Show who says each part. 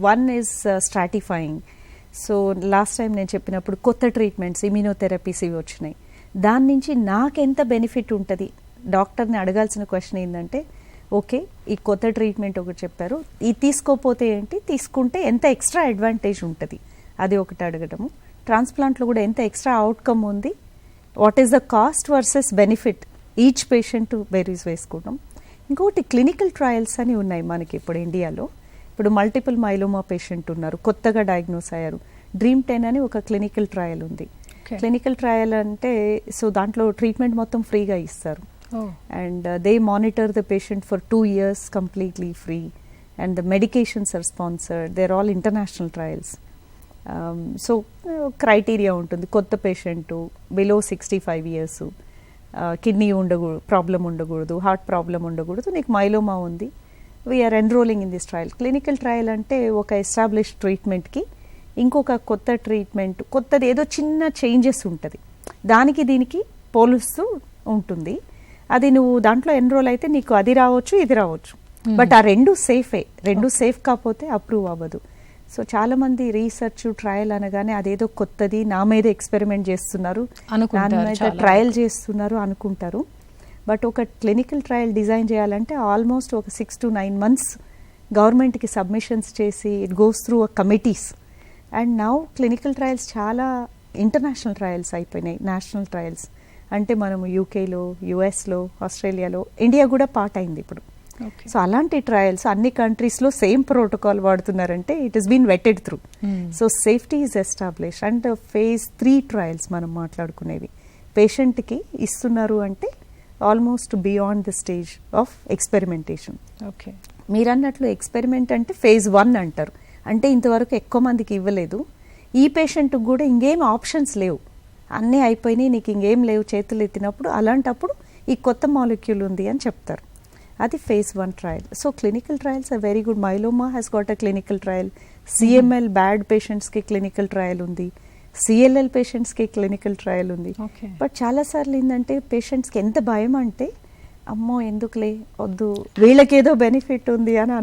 Speaker 1: One is stratifying. So last time నేను చెప్పినప్పుడు కొత్త ట్రీట్మెంట్స్ ఇమ్యూనోథెరపీస్ ఇవి వచ్చినాయి. దాని నుంచి నాకెంత బెనిఫిట్ ఉంటుంది, డాక్టర్ని అడగాల్సిన క్వశ్చన్ ఏంటంటే, ఓకే ఈ కొత్త ట్రీట్మెంట్ ఒకటి చెప్పారు, ఇది తీసుకోపోతే ఏంటి, తీసుకుంటే ఎంత ఎక్స్ట్రా అడ్వాంటేజ్ ఉంటుంది, అది ఒకటి అడగటము. ట్రాన్స్ప్లాంట్లో కూడా ఎంత ఎక్స్ట్రా అవుట్కమ్ ఉంది, what is the cost versus benefit each patient berries వేసుకోవడం. ఇంకొకటి క్లినికల్ ట్రయల్స్ అని ఉన్నాయి మనకి ఇప్పుడు ఇండియాలో. ఇప్పుడు మల్టిపుల్ మైలోమా పేషెంట్ ఉన్నారు, కొత్తగా డయాగ్నోస్ అయ్యారు. DREAM10 అని ఒక క్లినికల్ ట్రయల్ ఉంది. క్లినికల్ ట్రయల్ అంటే సో దాంట్లో ట్రీట్మెంట్ మొత్తం ఫ్రీగా ఇస్తారు. And they monitor the patient for 2 years completely free, and the medications are sponsored. They're all international trials. So criteria ఉంటుంది, కొత్త patient, below 65 years, kidney problem ఉండకూడదు, heart problem ఉండకూడదు, నీకు మైలోమా ఉంది, we're enrolling in this trial. Clinical trial అంటే ఒక establish ట్రీట్మెంట్కి ఇంకొక కొత్త ట్రీట్మెంట్, కొత్తది ఏదో చిన్న చేంజెస్ ఉంటుంది, దానికి దీనికి పోలుస్తూ ఉంటుంది. అది నువ్వు దాంట్లో ఎన్రోల్ అయితే నీకు అది రావచ్చు ఇది రావచ్చు, బట్ ఆ రెండు సేఫే. రెండు సేఫ్ కాకపోతే అప్రూవ్ అవ్వదు. సో చాలా మంది రీసెర్చ్ ట్రయల్ అనగానే అదేదో కొత్తది, నా మీద ఎక్స్పెరిమెంట్ చేస్తున్నారు, దాని మీద ట్రయల్ చేస్తున్నారు అనుకుంటారు. బట్ ఒక క్లినికల్ ట్రయల్ డిజైన్ చేయాలంటే ఆల్మోస్ట్ ఒక 6 to 9 months గవర్నమెంట్కి సబ్మిషన్స్ చేసి it goes through committees. And now clinical trials చాలా ఇంటర్నేషనల్ ట్రయల్స్ అయిపోయినాయి, నేషనల్ ట్రయల్స్. అంటే మనము యూకేలో, యుఎస్లో, ఆస్ట్రేలియాలో, ఇండియా కూడా పార్ట్ అయింది ఇప్పుడు. సో అలాంటి ట్రయల్స్ అన్ని కంట్రీస్లో సేమ్ ప్రోటోకాల్ వాడుతున్నారంటే it is been vetted through. So safety is establish. And phase 3 trials మనం మాట్లాడుకునేవి పేషెంట్కి ఇస్తున్నారు అంటే almost beyond the stage of experimentation.
Speaker 2: Okay,
Speaker 1: మీరు అన్నట్లు ఎక్స్పెరిమెంట్ అంటే phase 1 అంటారు, అంటే ఇంతవరకు ఎక్కువ మందికి ఇవ్వలేదు. ఈ పేషెంట్కి కూడా ఇంకేం ఆప్షన్స్ లేవు, అన్నీ అయిపోయినాయి, నీకు ఇంకేం లేవు చేతులు ఎత్తినప్పుడు, అలాంటప్పుడు ఈ కొత్త మాలిక్యూల్ ఉంది అని చెప్తారు. అది phase 1 trial. So clinical trials are very good. Myeloma has got a clinical trial, CML bad పేషెంట్స్కి క్లినికల్ ట్రయల్ ఉంది, CLL పేషెంట్స్కి క్లినికల్ ట్రయల్ ఉంది. బట్ చాలాసార్లు ఏంటంటే పేషెంట్స్కి ఎంత భయం అంటే, అమ్మో ఎందుకులే వద్దు, వీళ్ళకేదో బెనిఫిట్ ఉంది అని